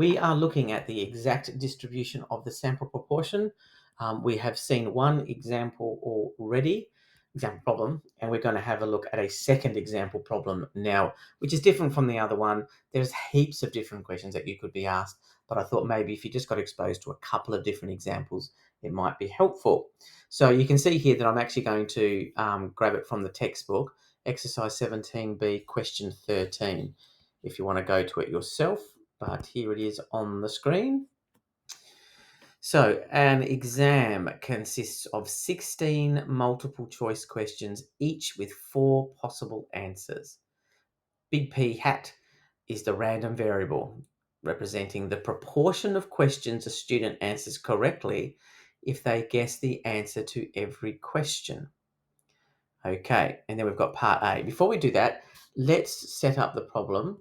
We are looking at the exact distribution of the sample proportion. We have seen one example already, example problem, and we're going to have a look at a second example problem now, which is different from the other one. There's heaps of different questions that you could be asked, but I thought maybe if you just got exposed to a couple of different examples, it might be helpful. So you can see here that I'm actually going to grab it from the textbook, exercise 17B, question 13, if you want to go to it yourself. But here it is on the screen. So an exam consists of 16 multiple choice questions, each with 4 possible answers. Big P hat is the random variable, representing the proportion of questions a student answers correctly if they guess the answer to every question. Okay, and then we've got part A. Before we do that, let's set up the problem.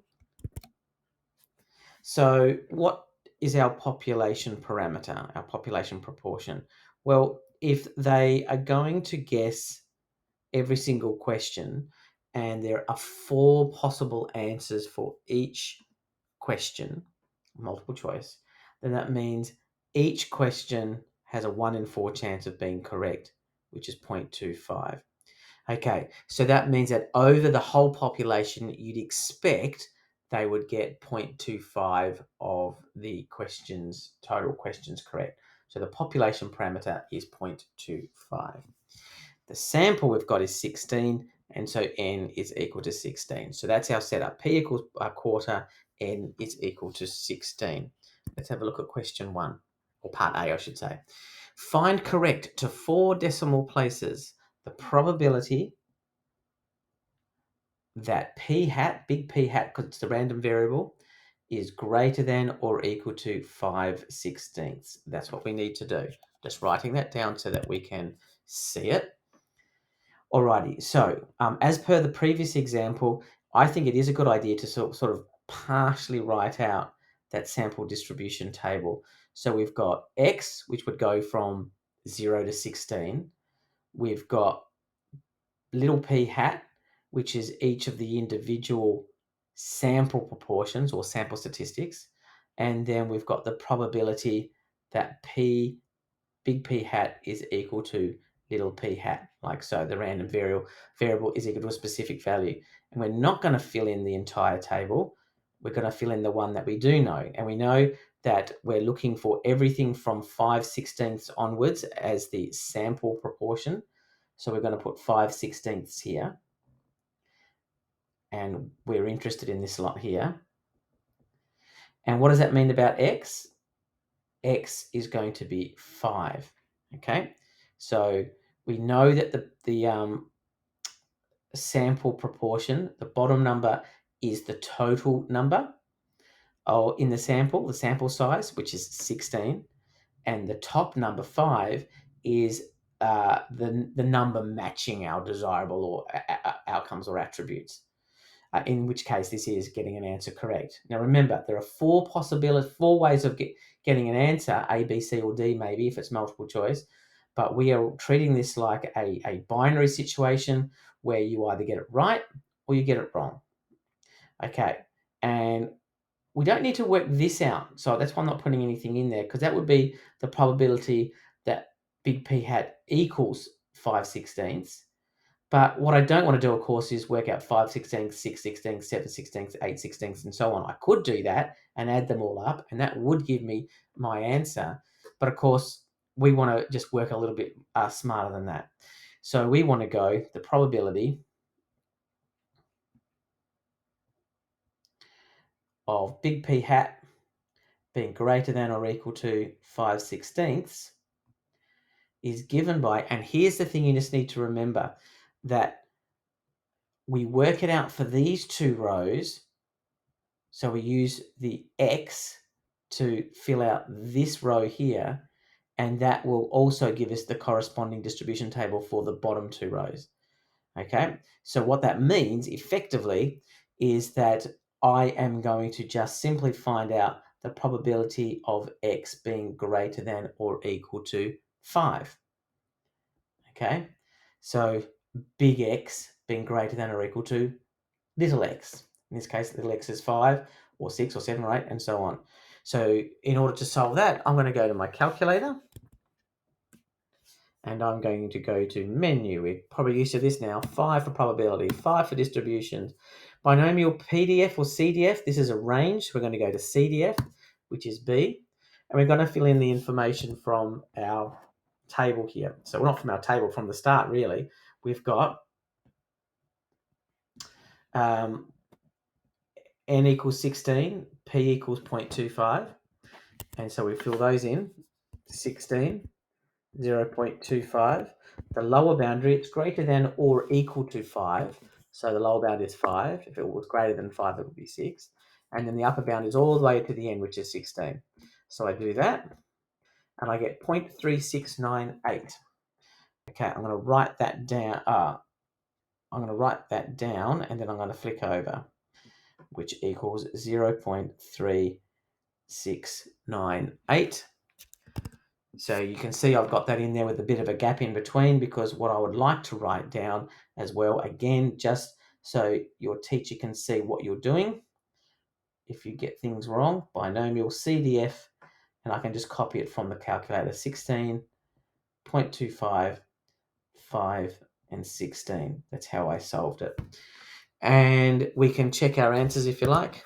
So what is our population parameter, our population proportion? Well, if they are going to guess every single question and there are 4 possible answers for each question, multiple choice, then that means each question has a 1 in 4 chance of being correct, which is 0.25. Okay, so that means that over the whole population, you'd expect they would get 0.25 of the questions, total questions correct. So the population parameter is 0.25. The sample we've got is 16, and so n is equal to 16. So that's our setup. P equals a quarter, n is equal to 16. Let's have a look at question 1, or part A, I should say. Find correct to 4 decimal places the probability that P hat, big P hat, because it's the random variable, is greater than or equal to 5/16. That's what we need to do. Just writing that down so that we can see it. Alrighty, so as per the previous example, I think it is a good idea to sort of partially write out that sample distribution table. So we've got X, which would go from 0 to 16. We've got little p hat, which is each of the individual sample proportions or sample statistics. And then we've got the probability that big P hat is equal to little p hat, like so. The random variable is equal to a specific value. And we're not going to fill in the entire table. We're going to fill in the one that we do know. And we know that we're looking for everything from 5/16 onwards as the sample proportion. So we're going to put 5/16 here. And we're interested in this lot here. And what does that mean about X? X is going to be 5. Okay, so we know that the sample proportion, the bottom number is the total number in the sample size, which is 16, and the top number 5 is the number matching our desirable or outcomes or attributes. In which case this is getting an answer correct. Now remember, there are 4 ways of getting an answer, A, B, C, or D maybe if it's multiple choice, but we are treating this like a binary situation where you either get it right or you get it wrong. Okay, and we don't need to work this out, so that's why I'm not putting anything in there, because that would be the probability that big P hat equals 5/16. But what I don't want to do, of course, is work out 5/16, 6/16, 7/16, 8/16, and so on. I could do that and add them all up, and that would give me my answer. But of course, we want to just work a little bit smarter than that. So we want to go the probability of big P hat being greater than or equal to 5/16 is given by, and here's the thing you just need to remember, that we work it out for these 2 rows. So we use the X to fill out this row here, and that will also give us the corresponding distribution table for the bottom 2 rows. Okay, so what that means effectively is that I am going to just simply find out the probability of X being greater than or equal to 5. Okay, so big X being greater than or equal to little x. In this case, little x is 5 or 6 or 7 or 8 and so on. So in order to solve that, I'm going to go to my calculator. And I'm going to go to menu. We're probably used to this now. 5 for probability, 5 for distributions. Binomial PDF or CDF, this is a range. So we're going to go to CDF, which is B. And we're going to fill in the information from our table here. So not from our table, from the start, really. We've got n equals 16, P equals 0.25. And so we fill those in, 16. 0.25. The lower boundary, it's greater than or equal to 5. So the lower bound is 5. If it was greater than 5, it would be 6. And then the upper bound is all the way to the end, which is 16. So I do that, and I get 0.3698. Okay, I'm going to write that down. I'm going to write that down, and then I'm going to flick over, which equals 0.3698. So you can see I've got that in there with a bit of a gap in between, because what I would like to write down as well, again, just so your teacher can see what you're doing. If you get things wrong, binomial CDF, and I can just copy it from the calculator, 16.25, 5, and 16. That's how I solved it. And we can check our answers if you like.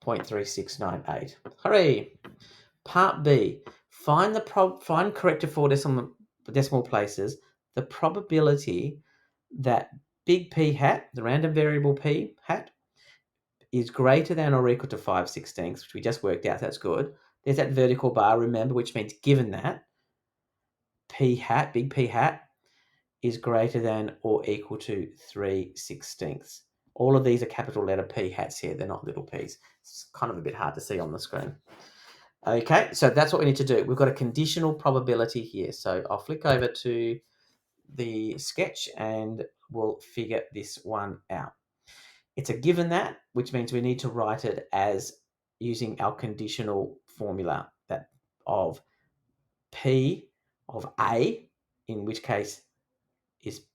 0.3698. Hooray! Part B, find corrected for decimal places the probability that big P hat, the random variable P hat, is greater than or equal to 5/16, which we just worked out. That's good. There's that vertical bar, remember, which means given that P hat, big P hat, is greater than or equal to 3/16. All of these are capital letter P hats here. They're not little p's. It's kind of a bit hard to see on the screen. Okay, so that's what we need to do. We've got a conditional probability here. So I'll flick over to the sketch and we'll figure this one out. It's a given that, which means we need to write it as using our conditional formula that of P of A, in which case is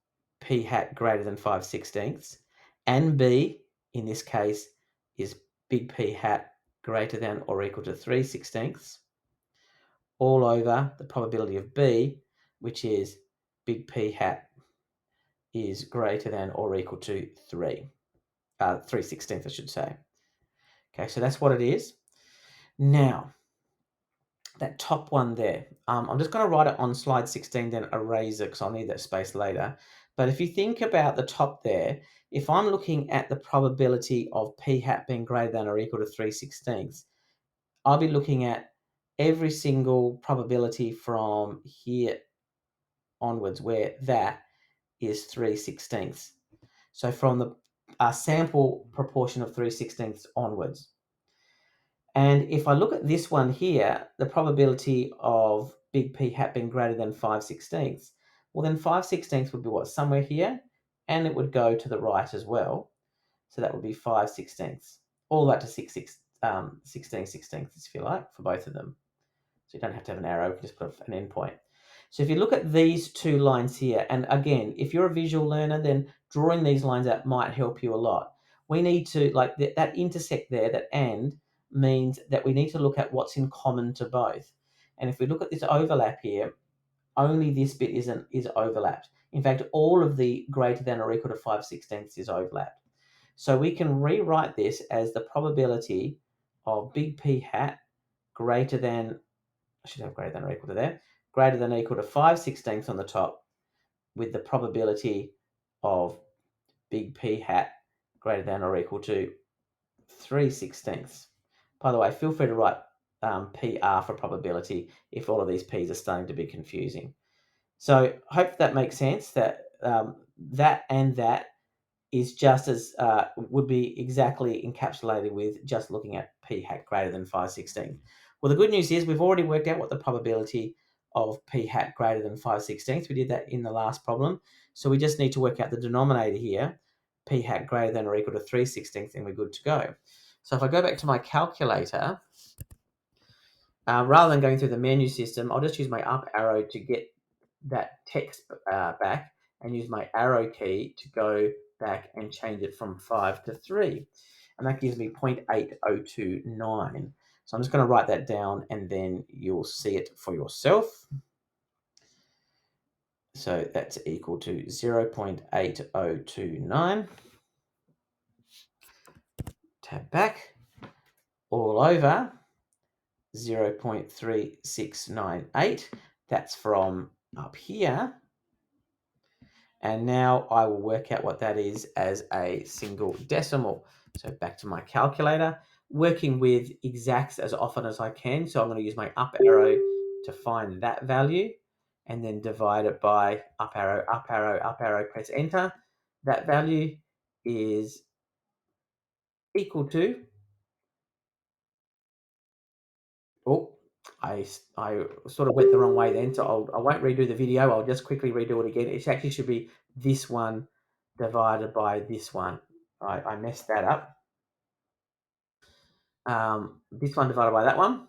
P hat greater than 5/16, and B, in this case, is big P hat greater than or equal to 3/16, all over the probability of B, which is big P hat is greater than or equal to 3/16, I should say. Okay, so that's what it is. Now, that top one there, I'm just going to write it on slide 16, then erase it because I'll need that space later. But if you think about the top there, if I'm looking at the probability of P hat being greater than or equal to 3/16, I'll be looking at every single probability from here onwards, where that is 3/16. So from the sample proportion of 3/16 onwards. And if I look at this one here, the probability of big P hat being greater than 5/16, well then 5/16 would be what? Somewhere here, and it would go to the right as well. So that would be 5/16, all the way to 16/16, if you like, for both of them. So you don't have to have an arrow, you can just put an endpoint. So if you look at these two lines here, and again, if you're a visual learner, then drawing these lines out might help you a lot. We need to, like that intersect there, that and, means that we need to look at what's in common to both. And if we look at this overlap here, only this bit is overlapped. In fact, all of the greater than or equal to 5/16 is overlapped. So we can rewrite this as the probability of big P hat greater than, I should have greater than or equal to there, greater than or equal to 5/16 on the top, with the probability of big P hat greater than or equal to 3/16. By the way, feel free to write PR for probability if all of these P's are starting to be confusing. So I hope that makes sense, that that and that is just as, would be exactly encapsulated with just looking at P hat greater than 5/16. Well, the good news is we've already worked out what the probability of P hat greater than 5/16. We did that in the last problem. So we just need to work out the denominator here, P hat greater than or equal to 3/16, and we're good to go. So if I go back to my calculator, rather than going through the menu system, I'll just use my up arrow to get that text back, and use my arrow key to go back and change it from 5 to 3. and that gives me 0.8029. So I'm just going to write that down, and then you'll see it for yourself. So that's equal to 0.8029. Tab back, all over 0.3698. That's from up here. And now I will work out what that is as a single decimal. So back to my calculator, working with exacts as often as I can. So I'm going to use my up arrow to find that value, and then divide it by up arrow, up arrow, up arrow, press enter. That value is equal to, oh, I sort of went the wrong way then, so I won't redo the video. I'll just quickly redo it again. It actually should be this one divided by this one. I messed that up. This one divided by that one,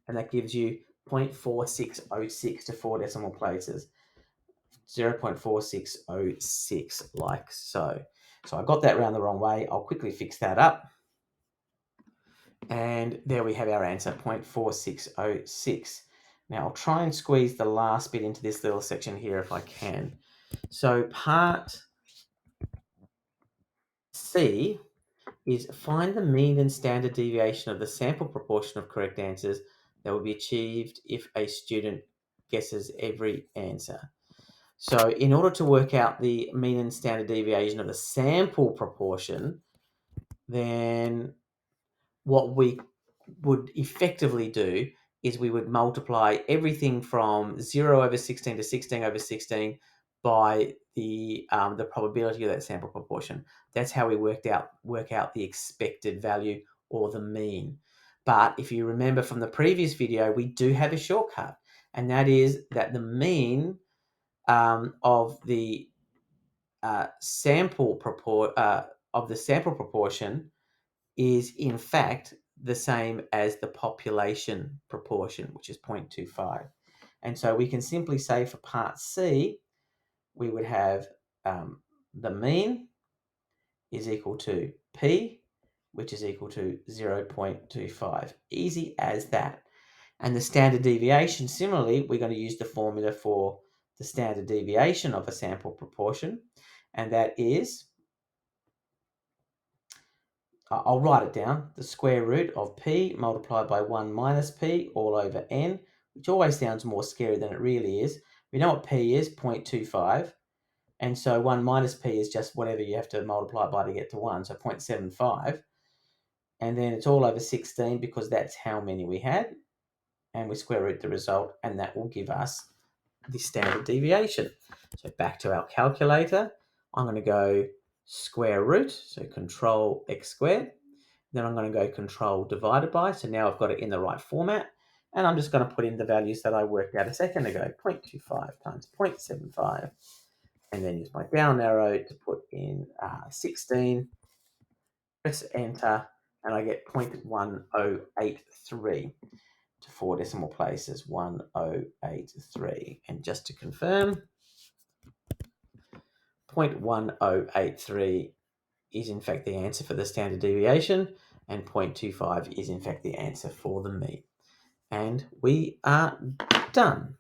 and that gives you 0.4606 to 4 decimal places. 0.4606, like so. So I got that round the wrong way. I'll quickly fix that up. And there we have our answer, 0.4606. Now I'll try and squeeze the last bit into this little section here if I can. So part C is find the mean and standard deviation of the sample proportion of correct answers that will be achieved if a student guesses every answer. So in order to work out the mean and standard deviation of the sample proportion, then what we would effectively do is we would multiply everything from 0 over 16 to 16 over 16 by the probability of that sample proportion. That's how we work out the expected value, or the mean. But if you remember from the previous video, we do have a shortcut, and that is that the mean of the sample proportion is in fact the same as the population proportion, which is 0.25. And so we can simply say for part C, we would have the mean is equal to P, which is equal to 0.25. Easy as that. And the standard deviation, similarly, we're going to use the formula for the standard deviation of a sample proportion, and that is, I'll write it down, the square root of P multiplied by 1 minus P all over N, which always sounds more scary than it really is. We know what P is, 0.25, and so 1 minus P is just whatever you have to multiply by to get to 1, so 0.75, and then it's all over 16 because that's how many we had, and we square root the result, and that will give us the standard deviation. So back to our calculator, I'm going to go square root, so control x squared. Then I'm going to go control divided by, so now I've got it in the right format, and I'm just going to put in the values that I worked out a second ago, 0.25 times 0.75, and then use my down arrow to put in 16, press enter, and I get 0.1083 to 4 decimal places, 1083. And just to confirm, 0.1083 is in fact the answer for the standard deviation, and 0.25 is in fact the answer for the mean. And we are done.